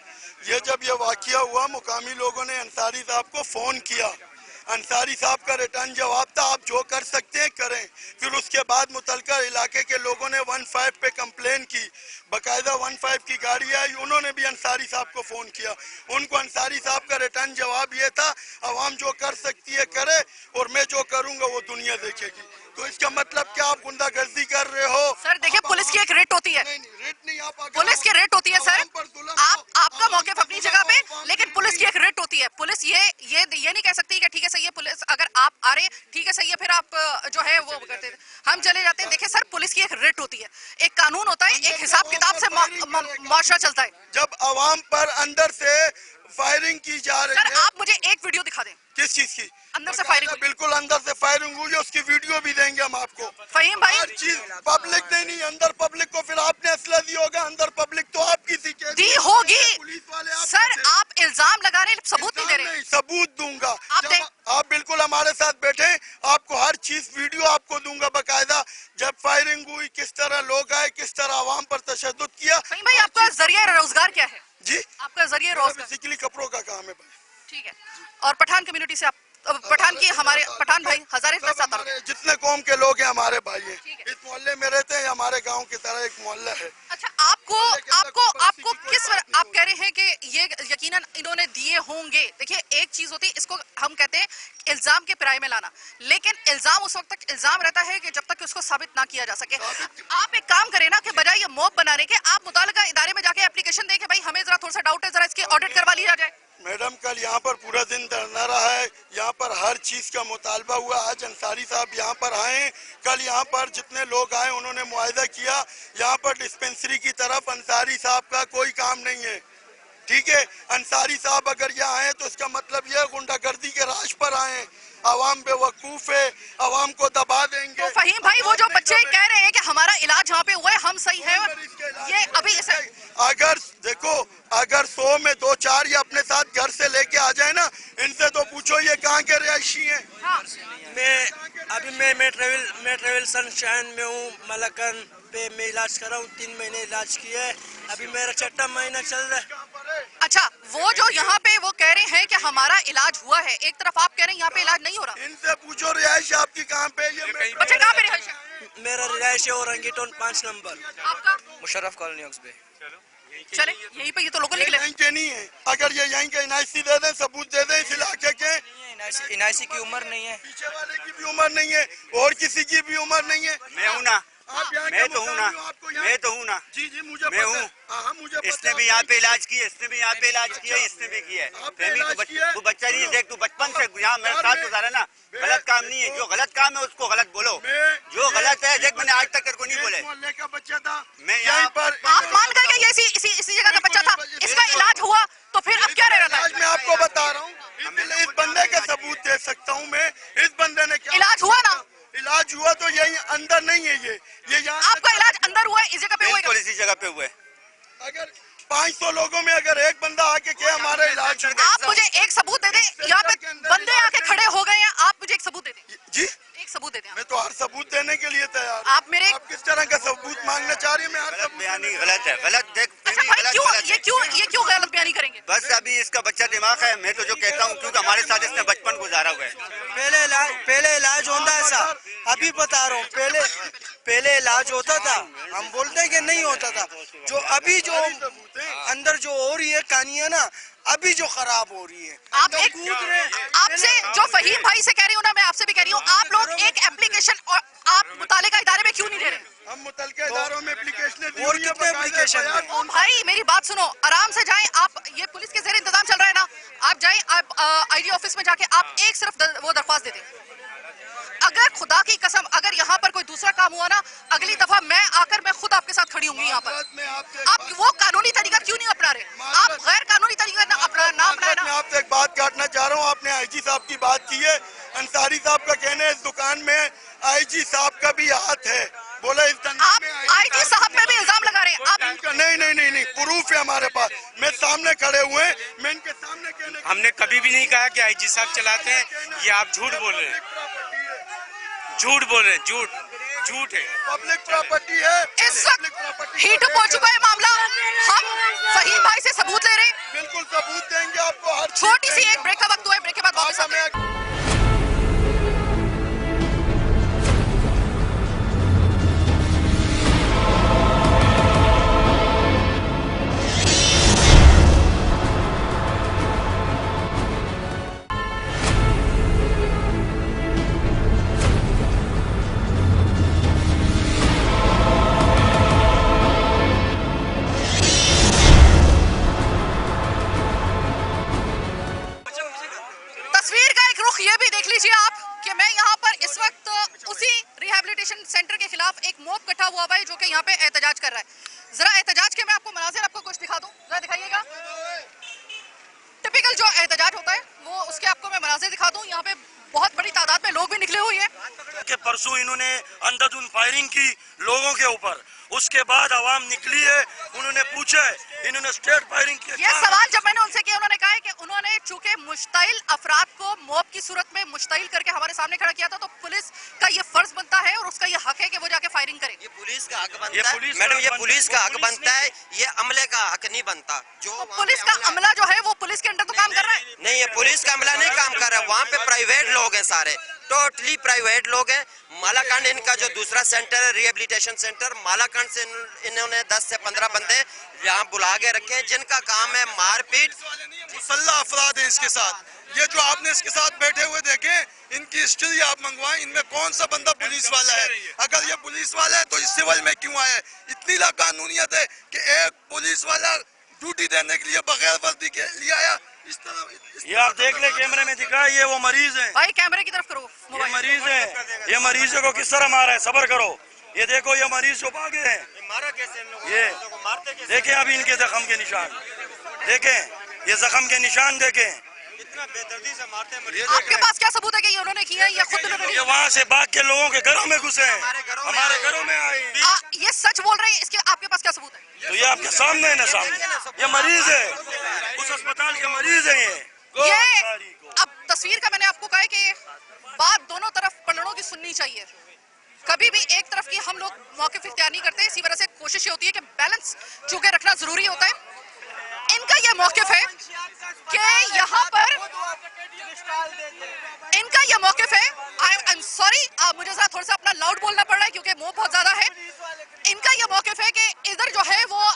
जब ये वाक़या हुआ मुकामी लोगों ने अंसारी साहब को फ़ोन किया, अंसारी साहब का रिटर्न जवाब था आप जो कर सकते हैं करें। फिर उसके बाद मुतलका इलाके के लोगों ने 15 पे कंप्लेन की, बाकायदा 15 की गाड़ी आई, उन्होंने भी अंसारी साहब को फ़ोन किया। उनको अंसारी साहब का रिटर्न जवाब ये था आवाम जो कर सकती है करे और मैं जो करूँगा वो दुनिया देखेगी। तो इसका मतलब क्या आप गुंडागर्दी कर रहे हो? सर देखिए पुलिस की एक रेट होती है, रेट नहीं, आप पुलिस की रेट होती है सर, आपका मौक़िफ़ अपनी जगह पे, लेकिन पुलिस की एक रेट होती है। पुलिस ये नहीं कह सकती कि ठीक है सही है, पुलिस अगर आप आ रहे ठीक है सही है, फिर आप जो है वो करते हैं हम चले जाते हैं। देखिए सर पुलिस की एक रेट होती है, एक कानून होता है, एक हिसाब किताब से मुआशरा चलता है। जब आवाम पर अंदर से फायरिंग की जा रही है, सर आप मुझे एक वीडियो दिखा दें किस चीज की? अंदर से फायरिंग? बिल्कुल अंदर से फायरिंग हुई है, उसकी वीडियो भी देंगे हम आपको। फ़हीम भाई हर चीज पब्लिक ने नहीं, अंदर पब्लिक को फिर आपने असला दिया होगा, अंदर पब्लिक तो आपकी दी होगी। पुलिस वाले सर आप इल्जाम लगा रहे हैं, सबूत नहीं दे रहे। सबूत दूंगा, आप आप बिल्कुल हमारे साथ बैठे, आपको हर चीज वीडियो आपको दूंगा बाकायदा। जब फायरिंग हुई किस तरह लोग आए, किस तरह आवाम पर तशद्दुद किया। फ़हीम भाई आपका जरिया रोजगार क्या है? जी आपका जरिया रोजगार बेसिकली कपड़ों का काम है भाई। ठीक है, और पठान कम्युनिटी से आप पठान की हमारे पठान भाई हजारे जितने कौम के लोग हैं हमारे भाई हैं, ठीक है। इस मोहल्ले में रहते हैं, हमारे गांव की तरह एक मोहल्ला है। अच्छा आपको किस आप कह रहे हैं कि ये यकीनन इन्होंने दिए होंगे। देखिए एक चीज होती है, इसको हम कहते हैं इल्जाम के किराए में लाना, लेकिन इल्जाम उस वक्त तक इल्जाम रहता है कि जब तक उसको साबित ना किया जा सके। आप एक काम करें ना कि बजाय ये मॉब बनाने के आप मुतालिका इदारे में जाके एप्लीकेशन दें कि भाई हमें जरा थोड़ा सा डाउट है, जरा इसकी ऑडिट करवा लिया जाए। मैडम कल यहाँ पर पूरा दिन धरना रहा है। यहाँ पर हर चीज का मुतालबा हुआ। आज अंसारी साहब यहाँ पर आए। कल यहाँ पर जितने लोग आए उन्होंने मुआयदा किया। यहाँ पर डिस्पेंसरी की तरफ अंसारी साहब का कोई काम नहीं है। ठीक है, अंसारी साहब अगर यहाँ आए तो इसका मतलब यह गुंडागर्दी के राज पर आए। आवाम बेवकूफ है, आवाम को दबा देंगे। तो फहीम भाई, वो जो बच्चे कह रहे हैं कि हमारा इलाज यहाँ पे हुआ है, हम सही है, ये अभी अगर देखो, अगर 100 में 2-4 ये अपने साथ घर से लेके आ जाए ना, इनसे तो पूछो ये कहाँ के रिहायशी हैं। हाँ। मैं ट्रेवल सनशाइन में हूँ। मलकन पे मैं इलाज कर रहा हूँ। 3 महीने इलाज किया है। अभी मेरा 6ठा महीना चल रहा है। अच्छा, वो जो यहाँ पे वो कह रहे हैं कि हमारा इलाज हुआ है, एक तरफ आप कह रहे हैं यहाँ पे इलाज नहीं हो रहा। इनसे पूछो रिहायश आपकी कहाँ पे? ये बच्चे कहाँ पे रिहायश है? मेरा रिहायश है औरंगी टाउन 5 नंबर। आपका? मुशर्रफ कॉलोनी पे। चले यहीं पे, ये तो लोगों निकले। यहीं के नहीं है। अगर ये यहीं के इनायसी दे दें, सबूत दे दें इस इलाके के। इनायसी की उम्र नहीं है। पीछे वाले की भी उम्र नहीं है और किसी की भी उम्र नहीं है। मैं हूँ ना, आप यहाँ मैं के तो हूँ ना, मुताबिक आपको यहाँ- मैं तो हूँ ना। जी जी, मुझे मैं पता है। हूँ। हाँ, मुझे पता इसने है। भी यहाँ पे इलाज किया, इसने भी यहाँ पे इलाज किया, इसने भी किया है। आपने फहमी, इलाज किया? तू बच्चा नहीं है, देख तू बचपन से यहाँ मेरे साथ गुजारा ना। गलत काम नहीं है, जो गलत काम है उसको गलत बोलो। जो गलत है, देख मैंने आज तक तेरे को नहीं बोले। मोहल्ले का बच्चा था, मैं यहीं यहाँ पर। आप मान कर के ये इसी जगह का बच्चा था, इसका इलाज हुआ, तो फिर अब क्या रह रहा आज था? मैं आपको बता रहा हूँ, इस बंदे का सबूत दे सकता हूँ मैं। इस बंदे ने क्या इलाज हुआ ना? इलाज हुआ तो यही अंदर नहीं है। ये यहाँ आपका इलाज अंदर हुआ है, इस जगह पे हुआ बिल्कुल है? इसी जगह पे हुए। अगर 500 लोगों में अगर एक बंदा आके क्या हमारा इलाज हुआ। आप मुझे एक सबूत दे दें, यहाँ पे बंदे आके खड़े हो गए हैं, आप मुझे एक सबूत दे दें, जी, एक सबूत दे दें। मैं तो हर सबूत देने के लिए तैयार हूँ। आप मेरे- आप किस तरह का सबूत मांगना चाह रही है? मैं हर गलत सबूत बयानी देने- गलत है, गलत देख अच्छा फहमी, भाई, गलत क्यों गलत है। ये क्यों गलत बयानी करेंगे? बस अभी इसका बच्चा दिमाग है, मैं तो जो कहता हूँ, क्योंकि हमारे साथ इसने बचपन गुजारा हुआ है। पहले इलाज होता है साहब, अभी बता रहा हूँ। पहले इलाज होता था, हम बोलते हैं कि नहीं होता था। जो अभी जो अंदर जो हो रही है कहानी है ना, अभी जो खराब हो रही है। आप एक आपसे जो फहीम भाई से कह रही हूँ ना, मैं आपसे भी कह रही हूँ, आप लोग एक एप्लीकेशन और आप मुतालिका इदारे में क्यों नहीं दे रहे? हम मुतलके इदारों में एप्लीकेशन और कितने एप्लीकेशन है? ओ भाई, मेरी बात सुनो, आराम से जाएं आप। ये पुलिस के ज़ेरे इंतजाम चल रहा है ना, आप जाएं, आप आईडी ऑफिस में जाके आप एक सिर्फ वो दरख्वास्त दे दें। अगर खुदा की कसम अगर यहाँ पर कोई दूसरा काम हुआ ना, अगली दफा मैं आकर मैं खुद आपके साथ खड़ी होंगी यहाँ पर। आप वो कानूनी तरीका क्यों नहीं अपना रहे? आप गैर कानूनी तरीका ना अपनाए ना। मैं आपसे एक बात काटना चाह रहा हूँ। आपने आईजी साहब की बात की है। अंसारी साहब का कहना है इस दुकान में आईजी साहब का भी हाथ है। बोला इस धंधे आप में आईजी साहब पे भी इल्जाम लगा रहे हैं आप। नहीं, प्रूफ है हमारे पास। मैं सामने खड़े हुए हैं, मैं इनके सामने कहने हमने कभी भी नहीं कहा कि आईजी साहब चलाते हैं। ये आप झूठ बोल रहे हैं, झूठ बोल रहे हैं, झूठ है। पब्लिक प्रॉपर्टी है। इस वक्त हीट अप हो चुका है मामला। हम फहीम भाई से सबूत ले रहे हैं। बिल्कुल सबूत देंगे आपको। हर छोटी सी एक ब्रेक का वक्त हुआ है, ब्रेक के बाद वापस आते हैं। तस्वीर का एक रुख ये भी देख लीजिए आप कि मैं यहाँ पर इस वक्त उसी रिहैबिलिटेशन सेंटर के खिलाफ एक मोब इकट्ठा हुआ है जो कि यहाँ पे एहतजाज कर रहा है। जरा एहतजाज के मैं आपको मनाजिर आपको कुछ दिखा दूं, जरा दिखाइएगा। टिपिकल जो एहतजाज होता है वो उसके आपको मैं मनाजिर दिखा दूं। यहाँ पे बहुत बड़ी तादाद में लोग भी निकले हुए हैं। के परसों इन्होंने अंधाधुंध फायरिंग की लोगों के ऊपर, उसके बाद आवाम निकली है, उन्होंने पूछा है, इन्होंने स्ट्रेट फायरिंग की। ये सवाल जब मैंने उनसे किया, उन्होंने कहा है कि उन्होंने चूंकि मुश्ताइल अफराद को मॉब की सूरत में मुश्ताइल करके हमारे सामने खड़ा किया था, तो पुलिस का ये फर्ज बनता है और उसका ये हक है कि वो जाके फायरिंग करे। ये पुलिस का हक बनता है मैडम, ये पुलिस का हक बनता है, ये अमले का हक नहीं बनता। जो तो पुलिस का अमला जो है वो पुलिस के अंडर तो काम कर रहा है। नहीं, ये पुलिस का अमला नहीं काम कर रहा है, वहाँ पे प्राइवेट लोग हैं, सारे टोटली प्राइवेट लोग हैं। मालाकांड इनका जो दूसरा सेंटर है रिहेबिलिटेशन सेंटर, मालाकांड से इन्होंने 10 से 15 बंदे यहाँ बुला के रखे हैं जिनका काम है मारपीट। मुसल्ला अफराद है इसके साथ। ये जो आपने इसके साथ बैठे हुए देखे, इनकी हिस्ट्री आप मंगवाएं, इनमें कौन सा बंदा पुलिस वाला है। अगर ये पुलिस वाला है तो इस सिविल में क्यों आया? इतनी लाकानूनियत है कि एक पुलिस वाला ड्यूटी देने के लिए बगैर वर्दी के लिए आया। इस तरह ये आप देख ले कैमरे में दिखा है, ये वो मरीज है, भाई कैमरे की तरफ करो ये मोबाइल। मरीज है, ये मरीजों को किस तरह मारा है, सब्र करो। ये देखो ये मरीज जो भागे हैं, मारा कैसे इन लोगों ये को मारते कैसे देखें अभी इनके जख्म के निशान देखें, ये जख्म के निशान देखें। इतना बेदर्दी से मारते हैं ये आपके देखें, पास क्या सबूत है कि ये उन्होंने किया है या खुद उन्होंने ये वहाँ से भाग के लोगों के घरों में घुसे हैं, हमारे घरों में आए। ये सच बोल रहे हैं, इसके आपके पास क्या सबूत है? तो ये आपके सामने है ना, सामने ये मरीज है, उस अस्पताल के मरीज है ये अब तस्वीर का मैंने आपको कहा है कि बात दोनों तरफ पलड़ों की सुननी चाहिए। कभी भी एक तरफ की हम लोग मौक़िफ़ इख्तियार नहीं करते, इसी वजह से कोशिश ये होती है कि बैलेंस चूंकि रखना जरूरी होता है। इनका ये मौक़िफ़ है कि यहाँ पर इनका ये मौक़िफ़ है, आई एम सॉरी, मुझे जरा थोड़ा सा अपना लाउड बोलना पड़ रहा है क्योंकि मुंह बहुत ज्यादा है। इनका ये मौक़िफ़ है कि इधर जो है वो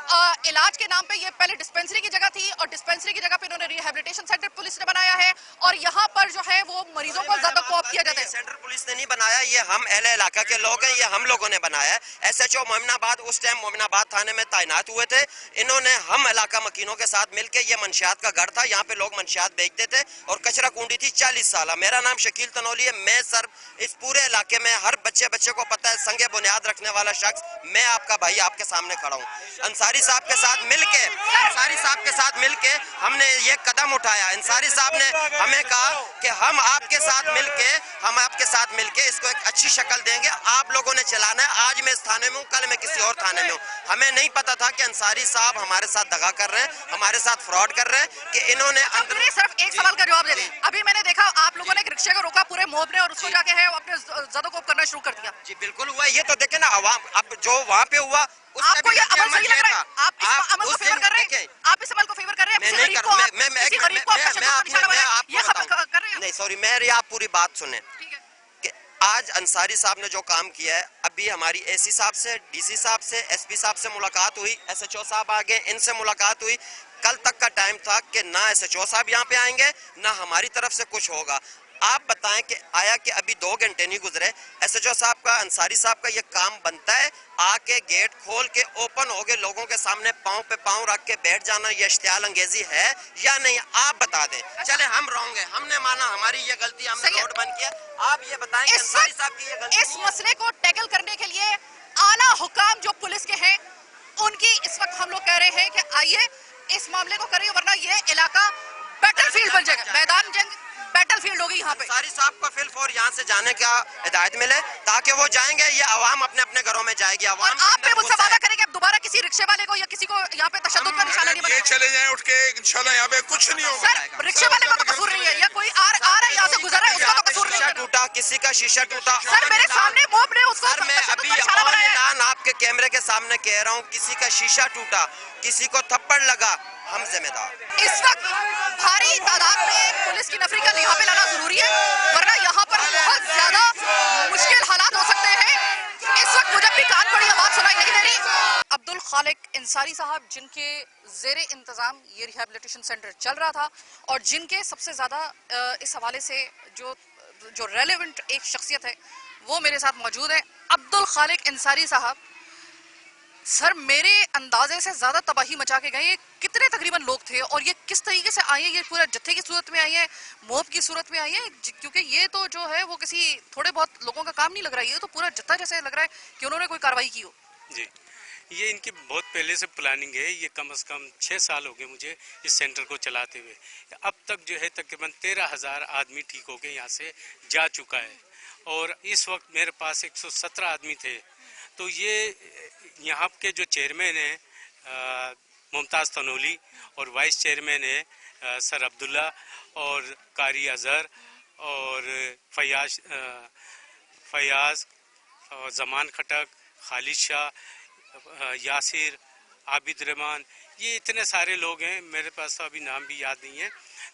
इलाज के नाम पे ये पहले डिस्पेंसरी की जगह थी और डिस्पेंसरी की जगह पे इन्होंने रिहैबिलिटेशन सेंटर पुलिस ने बनाया है और यहाँ पर जो है वो मरीजों को ज्यादा कोऑप किया जाता है। सेंटर पुलिस ने नहीं बनाया, ये हम अहले इलाका के लोग हैं, ये हम लोगों ने बनाया है। SHO मोमिनाबाद उस टाइम मोमिनाबाद थाने में तैनात हुए थे, इन्होंने हम इलाका मकीनों के साथ मिलके, ये मंशियात का घर था, यहाँ पे लोग मंशियात बेचते थे और कचरा कुंडी थी 40 साल। मेरा नाम शकील तनोली है, मैं सर इस पूरे इलाके में हर बच्चे को पता है, संगे बुनियाद रखने वाला शख्स मैं आपका भाई आपके सामने खड़ा हूँ। अंसारी साहब के साथ मिलके हमने ये कदम उठाया। अंसारी साहब ने हमें कहा कि हम आपके साथ मिलके इसको एक अच्छी शक्ल देंगे, आप लोगों ने चलाना है। आज मैं इस थाने में हूँ, कल मैं किसी और थाने में हूँ। हमें नहीं पता था कि अंसारी साहब हमारे साथ दगा कर रहे हैं, हमारे साथ फ्रॉड कर रहे हैं, कि इन्होंने अंदर सिर्फ एक सवाल का जवाब दे दें। अभी मैंने देखा आप लोगों ने एक रिक्शे को रोका पूरे मोब ने और उसको जाके है अपने ज़दोकोप करना शुरू कर दिया। जी बिल्कुल हुआ, ये तो देखे ना अवाम, अब जो वहाँ पे हुआ आपको ये अमल सही लग रहा है? आप इस अमल को फेवर कर रहे हैं? आप इस अमल को फेवर कर रहे हैं? मैं नहीं कर, नहीं सॉरी, मेरी आप पूरी बात सुने कि आज अंसारी साहब ने जो काम किया है, अभी हमारी AC साहब से, DC साहब से, SP साहब से मुलाकात हुई, SHO साहब आ गए, इनसे मुलाकात हुई। कल तक का टाइम था कि ना SHO साहब यहाँ पे आएंगे ना हमारी तरफ से कुछ होगा। आप बताएं कि आया कि अभी 2 घंटे नहीं गुजरे, SHO साहब का, अंसारी साहब का ये काम बनता है आके गेट खोल के ओपन हो गए लोगों के सामने पांव पे पांव रख के बैठ जाना, ये इश्तियाल अंगेजी है या नहीं? आप बता दें। चले हम रॉन्ग है, हमने माना हमारी ये गलती, हमने रोड बंद किया, आप ये बताएं कि अंसारी साहब की ये गलती। इस मसले को टैकल करने के लिए आला हुकाम जो पुलिस के हैं उनकी इस वक्त हम लोग कह रहे हैं कि आइए इस मामले को करिए, वरना ये इलाका बैटलफील्ड बन जाएगा, मैदान जंग बैटलफील्ड होगी यहाँ पे। अंसारी साहब को फिल फॉर यहाँ से जाने का हिदायत मिले ताकि वो जाएंगे, ये आवाम अपने अपने घरों में जाएगी। और आप पे मुझसे वादा करेंगे दोबारा किसी रिक्शे वाले को या किसी को यहाँ पे तशद्दुद का निशाना नहीं ये बनेगा। चले जाएं उठ के, इंशाल्लाह यहाँ पे कुछ नहीं होगा। सर रिक्शे वाले का तो कसूर नहीं है, या कोई आ रहा है यहाँ से गुजर रहा है उसका तो कसूर नहीं शीशा है। टूटा, किसी का शीशा टूटा। सर मेरे सामने मोब ने उसको सर मैं तशद्दुद अभी का निशाना बनाया है। ऑन आपके कैमरे के सामने कह रहा हूँ, किसी का शीशा टूटा, किसी को थप्पड़ लगा, हम जिम्मेदार। इस वक्त भारी तादाद में पुलिस की नफरी का यहाँ पे लाना जरूरी है, वरना यहाँ पर बहुत ज्यादा मुश्किल हालात हो सकते हैं। इस वक्त मुझे भी कान पड़ी आवाज सुनाई नहीं दे रही। अब्दुल खालिक अंसारी साहब जिनके जेरे इंतजाम ये रिहैबिलिटेशन सेंटर चल रहा था और जिनके सबसे ज्यादा इस हवाले से जो रेलेवेंट एक शख्सियत है वो मेरे साथ मौजूद है, अब्दुल खालिक अंसारी साहब। सर मेरे अंदाजे से ज्यादा तबाही मचा के गए, कितने तकरीबन लोग थे और ये किस तरीके से आए हैं? ये पूरा जत्थे की सूरत में आई है, मोब की सूरत में आई है, क्योंकि ये तो जो है वो किसी थोड़े बहुत लोगों का काम नहीं लग रहा है, ये तो पूरा जत्था जैसे लग रहा है कि उन्होंने कोई कार्रवाई की हो। जी, ये इनकी बहुत पहले से प्लानिंग है। ये कम से कम 6 साल हो गए मुझे इस सेंटर को चलाते हुए। अब तक जो है तकरीबन 13,000 आदमी ठीक हो गए यहाँ से जा चुका है और इस वक्त मेरे पास 117 आदमी थे। तो ये यहाँ के जो चेयरमैन है मुमताज़ तनोली और वाइस चेयरमैन है सर अब्दुल्ला और कारी अजहर और फयाज और जमान खटक, खालिद शाह, यासिर, आबिद रहमान, ये इतने सारे लोग हैं, मेरे पास तो अभी नाम भी याद नहीं है।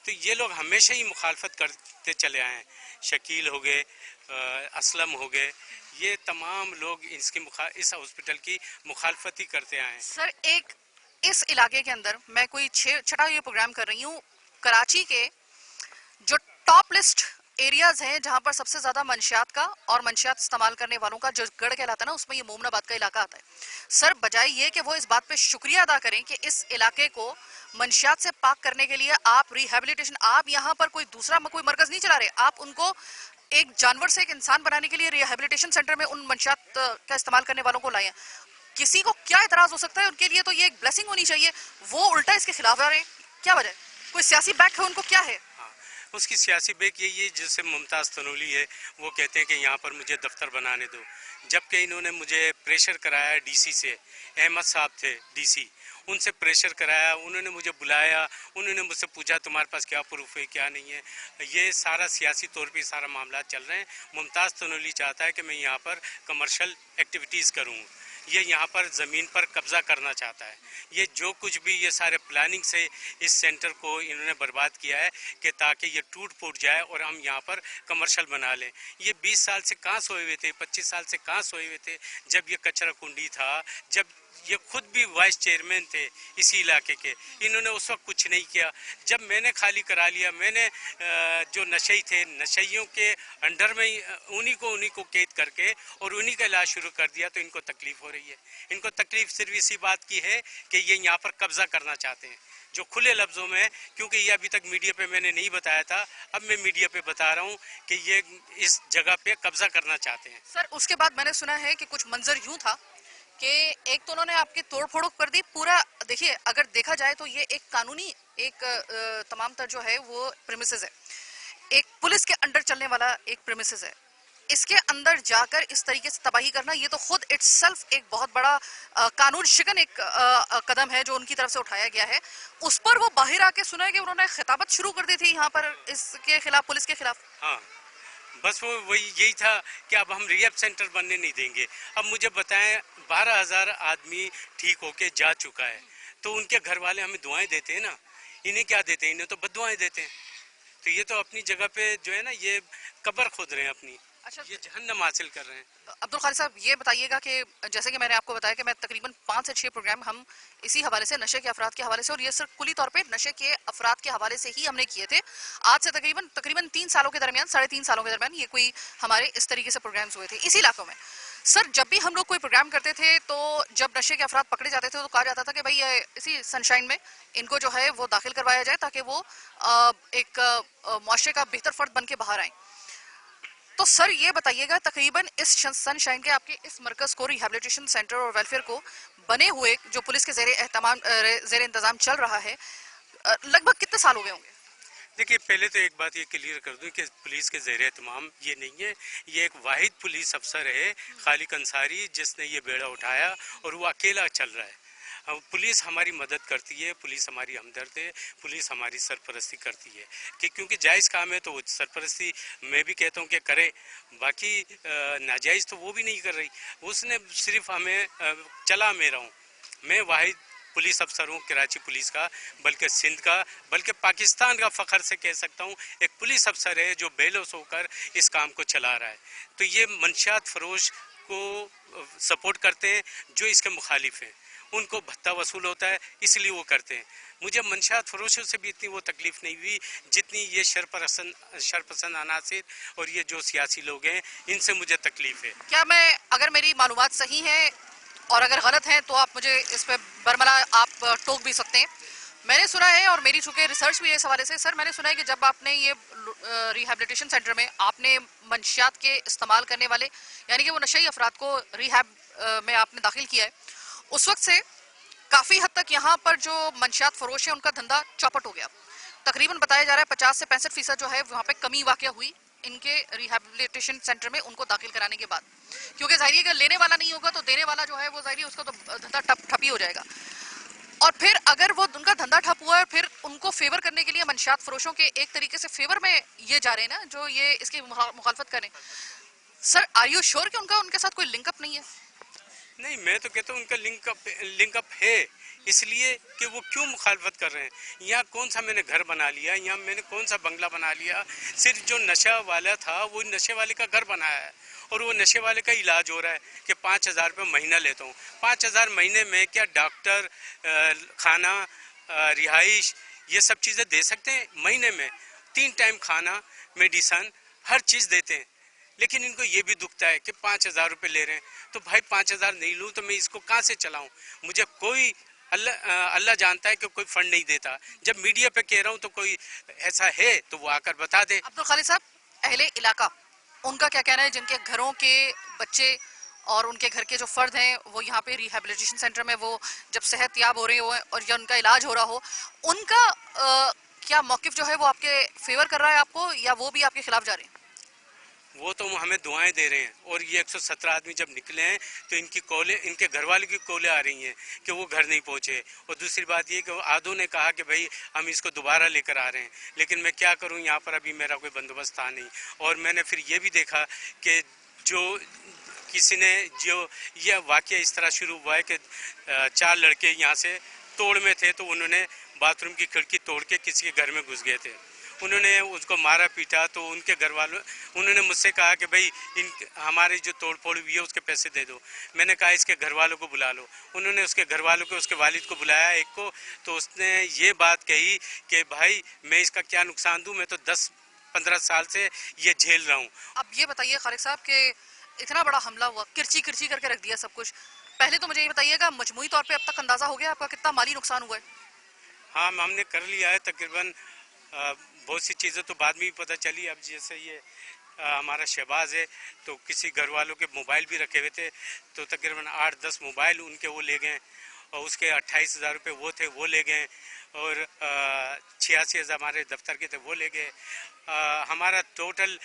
तो ये लोग हमेशा ही मुखालफत करते चले आए हैं। शकील हो गए, असलम हो गए, ये तमाम लोग इस हॉस्पिटल की मुखालफत ही करते आए हैं। सर एक इस इलाके के अंदर मैं कोई छठा ये प्रोग्राम कर रही हूँ, कराची के जो टॉप लिस्ट एरियाज हैं जहां पर सबसे ज्यादा मंशियात का और मंशियात इस्तेमाल करने वालों का जो गढ़ कहलाता है ना, उसमें ये मोमनाबाद का इलाका आता है। सर बजाय ये कि वो इस बात पे शुक्रिया अदा करें कि इस इलाके को मंशियात से पाक करने के लिए आप रिहेबिलिटेशन, आप यहाँ पर कोई दूसरा कोई मरकज नहीं चला रहे, आप उनको एक जानवर से एक इंसान बनाने के लिए रिहेबिलिटेशन सेंटर में उन मंशियात का इस्तेमाल करने वालों को लाए हैं। किसी को क्या एतराज हो सकता है? उनके लिए तो ये एक ब्लेसिंग होनी चाहिए, वो उल्टा इसके खिलाफ आ रहे हैं। क्या वजह? कोई सियासी बैक है उनको? क्या है उसकी सियासी बेक यही है, जैसे मुमताज़ तनोली है, वो कहते हैं कि यहाँ पर मुझे दफ्तर बनाने दो, जबकि इन्होंने मुझे प्रेशर कराया डीसी से। अहमद साहब थे डीसी, उनसे प्रेशर कराया, उन्होंने मुझे बुलाया, उन्होंने मुझसे पूछा तुम्हारे पास क्या प्रूफ है क्या नहीं है। ये सारा सियासी तौर पे सारा मामला चल रहे हैं। मुमताज़ तनोली चाहता है कि मैं यहाँ पर कमर्शियल एक्टिविटीज़ करूँ, ये यहाँ पर ज़मीन पर कब्ज़ा करना चाहता है। ये जो कुछ भी ये सारे प्लानिंग से इस सेंटर को इन्होंने बर्बाद किया है कि ताकि ये टूट फूट जाए और हम यहाँ पर कमर्शियल बना लें। ये 20 साल से कहाँ सोए हुए थे, 25 साल से कहाँ सोए हुए थे, जब ये कचरा कुंडी था, जब ये खुद भी वाइस चेयरमैन थे इसी इलाके के। इन्होंने उस वक्त कुछ नहीं किया। जब मैंने खाली करा लिया, मैंने जो नशई थे, नशइयों के अंडर में उन्हीं को कैद करके और उन्हीं का इलाज शुरू कर दिया, तो इनको तकलीफ हो रही है। इनको तकलीफ सिर्फ इसी बात की है कि ये यहाँ पर कब्जा करना चाहते हैं, जो खुले लफ्ज़ों में, क्योंकि ये अभी तक मीडिया पे मैंने नहीं बताया था, अब मैं मीडिया पे बता रहा हूँ कि ये इस जगह पे कब्जा करना चाहते हैं। सर उसके बाद मैंने सुना है कि कुछ मंजर यूं था कि एक तो उन्होंने आपकी तोड़ फोड़ कर दी पूरा। देखिए अगर देखा जाए तो ये एक कानूनी एक तमाम तर जो है वो प्रेमिसेस है, एक पुलिस के अंडर चलने वाला एक प्रेमिसेस है। इसके अंदर जाकर इस तरीके से तबाही करना, ये तो खुद इटसेल्फ एक बहुत बड़ा कानून शिकन एक कदम है जो उनकी तरफ से उठाया गया है। उस पर वो बाहर आके सुना है कि उन्होंने खिताबत शुरू कर दी थी यहाँ पर इसके खिलाफ, पुलिस के खिलाफ। हाँ, बस वो वही यही था कि अब हम रिहैब सेंटर बनने नहीं देंगे। अब मुझे बताएं, 12,000 आदमी ठीक होके जा चुका है, तो उनके घर वाले हमें दुआएं देते हैं ना, इन्हें क्या देते हैं? इन्हें तो बददुआएं देते हैं। तो ये तो अपनी जगह पे जो है ना, ये कब्र खोद रहे हैं अपनी। अच्छा, ये जहन्नम हासिल कर रहे हैं। अब्दुल खालिद साहब ये बताइएगा कि जैसे कि मैंने आपको बताया कि मैं तकरीबन 5 से 6 प्रोग्राम हम इसी हवाले से, नशे के अफराद के हवाले से, और ये सिर्फ कुली तौर पे नशे के अफराद के हवाले से ही हमने किए थे। आज से तकरीबन 3 सालों के दरमियान, 3.5 सालों के दरमियान ये कोई हमारे इस तरीके से प्रोग्राम्स हुए थे इसी इलाकों में। सर जब भी हम लोग कोई प्रोग्राम करते थे तो जब नशे के अफराद पकड़े जाते थे तो कहा जाता था कि भाई इसी सनशाइन में इनको जो है वो दाखिल करवाया जाए ताकि वो एक मुआशरे का बेहतर फर्द बन के बाहर आए। तो सर ये बताइएगा, तकरीबन इस सनशाइन के आपके इस मरकज को, रिहेबिलिटेशन सेंटर और वेलफेयर को बने हुए जो पुलिस के जेर इंतजाम चल रहा है, लगभग कितने साल हो गए होंगे? देखिए, पहले तो एक बात ये क्लियर कर दूं कि पुलिस के ज़ेर एहतमाम ये नहीं है। ये एक वाहिद पुलिस अफसर है, खालिक अंसारी, जिसने ये बेड़ा उठाया और वो अकेला चल रहा है। पुलिस हमारी मदद करती है, पुलिस हमारी हमदर्द है, पुलिस हमारी सरपरस्ती करती है कि क्योंकि जायज़ काम है तो वो सरपरस्ती मैं भी कहता हूँ कि करे, बाकी नाजायज़ तो वो भी नहीं कर रही। उसने सिर्फ हमें चला मैं रहा हूँ, मैं वाहिद पुलिस अफसर हूँ कराची पुलिस का, बल्कि सिंध का, बल्कि पाकिस्तान का फ़ख्र से कह सकता हूँ एक पुलिस अफसर है जो बेलोस होकर इस काम को चला रहा है। तो ये मंशियात फरोश को सपोर्ट करते हैं, जो इसके मुखालिफ हैं उनको भत्ता वसूल होता है, इसलिए वो करते हैं। मुझे मंशियात फरोशों से भी इतनी वो तकलीफ़ नहीं हुई जितनी ये शरपसंद अनासिर और ये जो सियासी लोग हैं इनसे मुझे तकलीफ़ है। क्या मैं, अगर मेरी मालूमात सही हैं और अगर गलत हैं तो आप मुझे इस पर बरमला आप टोक भी सकते हैं। मैंने सुना है और मेरी चूँकि रिसर्च भी है इस हवाले से, सर मैंने सुना है कि जब आपने ये रिहेबिलिटेशन सेंटर में आपने मंशियात के इस्तेमाल करने वाले यानी कि वो नशई अफराद को रिहैब में आपने दाखिल किया है, उस वक्त से काफ़ी हद तक यहाँ पर जो मंशियात फरोश है उनका धंधा चौपट हो गया। तकरीबन बताया जा रहा है 50 से 65% जो है वहाँ पे कमी वाक़या हुई इनके रिहेबिलिटेशन सेंटर में उनको दाखिल कराने के बाद, क्योंकि ज़ाहिर है कि लेने वाला नहीं होगा तो देने वाला जो है वो ज़ाहिर है उसका तो धंधा ठप ही हो जाएगा। और फिर अगर वो उनका धंधा ठप हुआ है, फिर उनको फेवर करने के लिए मंशियात फरोशों के एक तरीके से फेवर में ये जा रहे हैं ना, जो ये इसकी मुखालफत करें। सर आर यू श्योर कि उनके साथ कोई लिंकअप नहीं है? नहीं, मैं तो कहता हूँ उनका लिंकअप है, इसलिए कि वो क्यों मुखालफत कर रहे हैं। यहाँ कौन सा मैंने घर बना लिया, यहाँ मैंने कौन सा बंगला बना लिया, सिर्फ जो नशा वाला था वो नशे वाले का घर बनाया है और वो नशे वाले का इलाज हो रहा है कि 5,000 रुपये महीना लेता हूँ। 5,000 महीने में क्या डॉक्टर, खाना, रिहाइश, ये सब चीज़ें दे सकते हैं? महीने में 3 टाइम खाना, मेडिसन, हर चीज़ देते हैं, लेकिन इनको ये भी दुखता है कि 5,000 रुपये ले रहे हैं। तो भाई 5,000 नहीं लूँ तो मैं इसको कहाँ से चलाऊँ? मुझे कोई अल्लाह जानता है कि कोई फंड नहीं देता। जब मीडिया पे कह रहा हूँ तो कोई ऐसा है तो वो आकर बता दे। अब्दुल खालिद साहब, अहले इलाका, उनका क्या कहना है जिनके घरों के बच्चे और उनके घर के जो फर्द हैं वो यहाँ पे रिहेबिलिटेशन सेंटर में वो जब सेहत याब हो रहे हो और या उनका इलाज हो रहा हो, उनका क्या मौकिफ जो है वो आपके फेवर कर रहा है आपको, या वो भी आपके खिलाफ जा रहे हैं? वो तो हमें दुआएं दे रहे हैं, और ये 117 आदमी जब निकले हैं तो इनके घर वाले की कॉलें आ रही हैं कि वो घर नहीं पहुंचे। और दूसरी बात ये कि आधों ने कहा कि भाई हम इसको दोबारा लेकर आ रहे हैं, लेकिन मैं क्या करूं, यहाँ पर अभी मेरा कोई बंदोबस्त था नहीं। और मैंने फिर ये भी देखा कि जो किसी ने जो यह वाकया इस तरह शुरू हुआ है कि 4 लड़के यहाँ से तोड़ में थे, तो उन्होंने बाथरूम की खिड़की तोड़ के किसी के घर में घुस गए थे। उन्होंने उसको मारा पीटा, तो उनके घर वालों उन्होंने मुझसे कहा कि भाई हमारी जो तोड़ फोड़ हुई है उसके पैसे दे दो। मैंने कहा इसके घर वालों को बुला लो। उन्होंने उसके घर वालों को, उसके वालिद को बुलाया एक को, तो उसने ये बात कही कि भाई मैं इसका क्या नुकसान दूं, मैं तो 10-15 साल से ये झेल रहा हूँ। अब ये बताइए खालिद साहब कि इतना बड़ा हमला हुआ, किरची किरची करके रख दिया सब कुछ, पहले तो मुझे ये बताइएगा मजमूई तौर पे अब तक अंदाजा हो गया आपका कितना माली नुकसान हुआ है? हाँ, हमने कर लिया है तकरीबन। बहुत सी चीज़ें तो बाद में भी पता चली। अब जैसे ये हमारा शहबाज है, तो किसी घर वालों के मोबाइल भी रखे हुए थे, तो तकरीबन 8-10 मोबाइल उनके वो ले गए, और उसके 28,000 रुपये वो थे वो ले गए, और 86,000 हमारे दफ्तर के थे वो ले गए। हमारा टोटल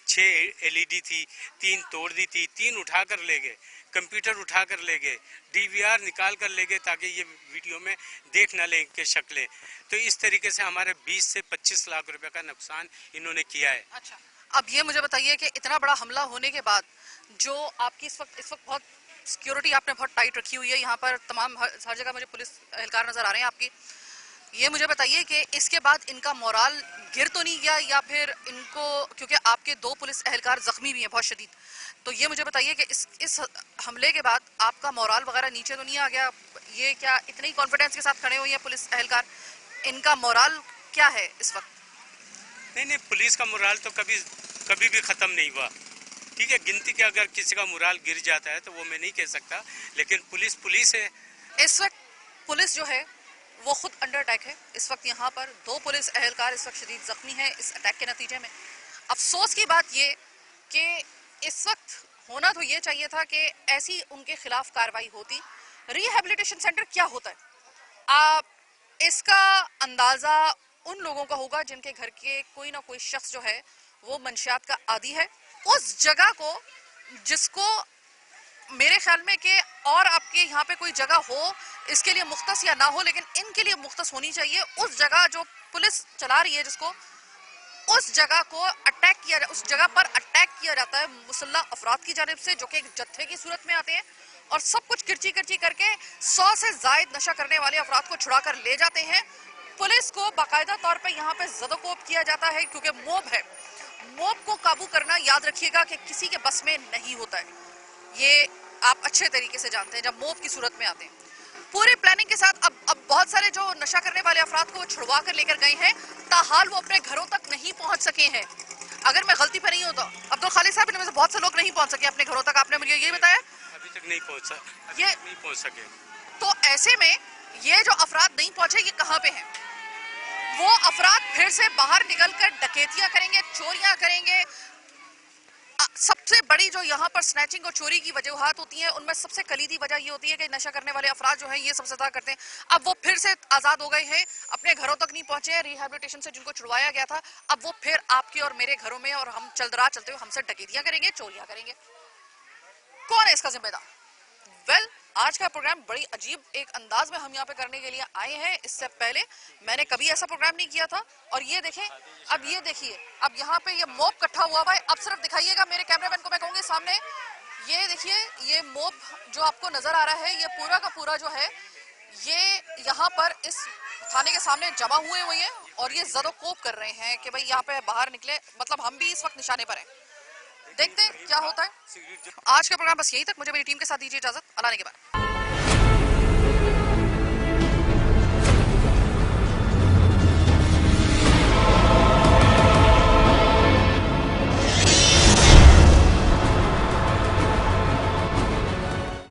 6 LED थी, 3 तोड़ दी थी, 3 उठा कर ले गए, कंप्यूटर उठा कर ले गए, DVR निकाल कर ले गए ताकि ये वीडियो में देख न लें के शक्लें। तो इस तरीके से हमारे 20 से 25 लाख रुपए का नुकसान इन्होंने किया है। अच्छा, अब ये मुझे बताइए कि इतना बड़ा हमला होने के बाद जो आपकी इस वक्त बहुत सिक्योरिटी आपने बहुत टाइट रखी हुई है, यहाँ पर तमाम हर जगह मुझे पुलिस एहलकार नजर आ रहे हैं आपकी, ये मुझे बताइए कि इसके बाद इनका मोराल गिर तो नहीं गया, या फिर इनको, क्योंकि आपके 2 पुलिस एहलकार जख्मी भी हैं बहुत शदीद, तो ये मुझे बताइए कि इस हमले के बाद आपका मोराल वगैरह नीचे तो नहीं आ गया? ये क्या इतने ही कॉन्फिडेंस के साथ खड़े हुए हैं पुलिस एहलकार, इनका मोराल क्या है इस वक्त? नहीं, पुलिस का मोराल तो कभी भी ख़त्म नहीं हुआ। ठीक है, गिनती के अगर किसी का मोराल गिर जाता है तो वो मैं नहीं कह सकता, लेकिन पुलिस है। इस वक्त पुलिस जो है वो खुद अंडर अटैक है। इस वक्त यहाँ पर 2 पुलिस एहलकार इस वक्त शदीद जख्मी हैं इस अटैक के नतीजे में। अफसोस की बात ये कि इस वक्त होना तो ये चाहिए था कि ऐसी उनके खिलाफ कार्रवाई होती। रिहेबिलिटेशन सेंटर क्या होता है, आप इसका अंदाजा उन लोगों का होगा जिनके घर के कोई ना कोई शख्स जो है वो मंशियात का आदी है। उस जगह को, जिसको मेरे ख्याल में कि और आपके यहाँ पे कोई जगह हो इसके लिए मुख्तस या ना हो, लेकिन इनके लिए मुख्तस होनी चाहिए। उस जगह जो पुलिस चला रही है जिसको, उस जगह को अटैक किया, उस जगह पर अटैक किया जाता है मुसल्लह अफराद की जानिब से, जो कि एक जत्थे की सूरत में आते हैं और सब कुछ किरची किरची करके 100 से जायद नशा करने वाले अफराद को छुड़ा कर ले जाते हैं। पुलिस को बाकायदा तौर पे यहाँ पे ज़दोकोब किया जाता है, क्योंकि मोब है। मोब को काबू करना, याद रखिएगा कि किसी के बस में नहीं होता है, ये आप अच्छे तरीके से जानते हैं। जब मोब की सूरत में आते हैं पूरे प्लानिंग के साथ, अब बहुत सारे जो नशा करने वाले अफराद को वो छुड़वा कर लेकर गए हैं, ताहाल वो अपने घरों तक नहीं पहुंच सके हैं। अगर मैं गलती पे नहीं हूं तो अब्दुल खालिद साहब, इनमें से बहुत से लोग नहीं पहुंच सके अपने घरों तक, आपने मुझे ये बताया अभी तक नहीं पहुंचा, ये नहीं पहुंच सके। तो ऐसे में ये जो अफराद नहीं पहुंचे, ये कहाँ पे हैं? वो अफराद फिर से बाहर निकलकर डकैतियां करेंगे, चोरियां करेंगे। सबसे बड़ी जो यहाँ पर स्नैचिंग और चोरी की वजूहात होती हैं, उनमें सबसे कलीदी वजह ये होती है कि नशा करने वाले अफराद जो हैं ये सबसे ज्यादा करते हैं। अब वो फिर से आजाद हो गए हैं, अपने घरों तक नहीं पहुंचे हैं, रिहेबिलिटेशन से जिनको छुड़वाया गया था, अब वो फिर आपके और मेरे घरों में और हम चलते हुए हमसे डकैतियां करेंगे, चोरियां करेंगे। कौन है इसका जिम्मेदार? वेल, आज का प्रोग्राम बड़ी अजीब एक अंदाज में हम यहाँ पे करने के लिए आए हैं। इससे पहले मैंने कभी ऐसा प्रोग्राम नहीं किया था। और ये देखें, अब ये देखिए, अब यहाँ पे ये मोब इकट्ठा हुआ है। अब सिर्फ दिखाइएगा मेरे कैमरामैन को, मैं कहूँगी सामने ये देखिए, ये मोब जो आपको नजर आ रहा है, ये पूरा का पूरा जो है ये यहाँ पर इस थाने के सामने जमा हुए हैं और ये ज़दोकोब कर रहे हैं कि भाई यहाँ पे बाहर निकले। मतलब हम भी इस वक्त निशाने पर हैं, देखते हैं क्या होता है। आज का प्रोग्राम बस यहीं तक। मुझे मेरी टीम के साथ दीजिए इजाजत। अल्लाह ने के बाद।